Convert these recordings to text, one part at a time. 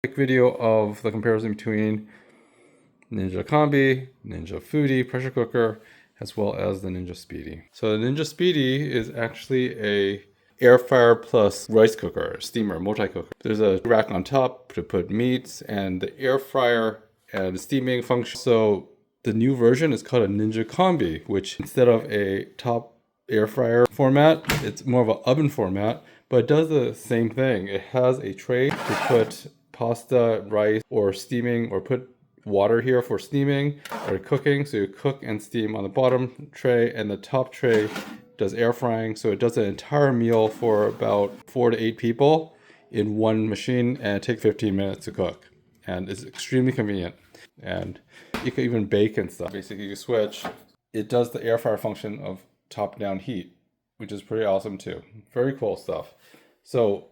quick video of the comparison between Ninja Combi, Ninja Foodi pressure cooker, as well as the Ninja Speedy. So the Ninja Speedy is actually a air fryer plus rice cooker, steamer, multi-cooker. There's a rack on top to put meats and the air fryer and steaming function. So the new version is called a Ninja Combi, which instead of a top air fryer format, it's more of an oven format, but it does the same thing. It has a tray to put pasta, rice, or steaming, or put water here for steaming or cooking. So you cook and steam on the bottom tray, and the top tray does air frying. So it does an entire meal for about 4 to 8 people in one machine, and it takes 15 minutes to cook. And it's extremely convenient. And you can even bake and stuff. Basically, you switch. It does the air fryer function of top-down heat, which is pretty awesome too. Very cool stuff. So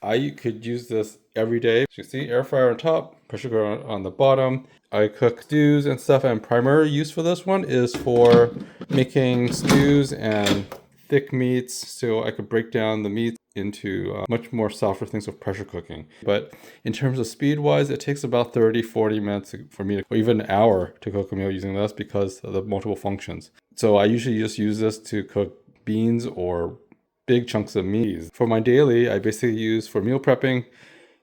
I could use this every day. As you see, air fryer on top, pressure cooker on the bottom. I cook stews and stuff, and primary use for this one is for making stews and thick meats, so I could break down the meat into much more softer things with pressure cooking. But in terms of speed wise, it takes about 30-40 minutes for me to, or even an hour to cook a meal using this because of the multiple functions. So I usually just use this to cook beans or big chunks of meat. For my daily, I basically use for meal prepping,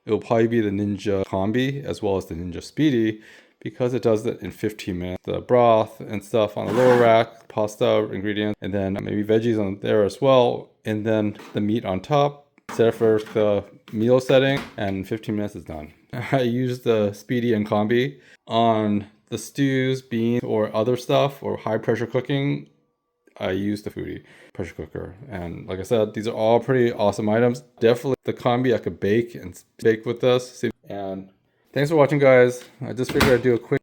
it will probably be the Ninja Combi as well as the Ninja Speedy, because it does it in 15 minutes. The broth and stuff on the lower rack, pasta ingredients, and then maybe veggies on there as well, and then the meat on top. Set it for the meal setting, and in 15 minutes is done. I use the Speedy and Combi on the stews, beans, or other stuff, or high pressure cooking. I use the Foodi pressure cooker. And like I said, these are all pretty awesome items. Definitely the Combi I could bake with this. And thanks for watching, guys. I just figured I'd do a quick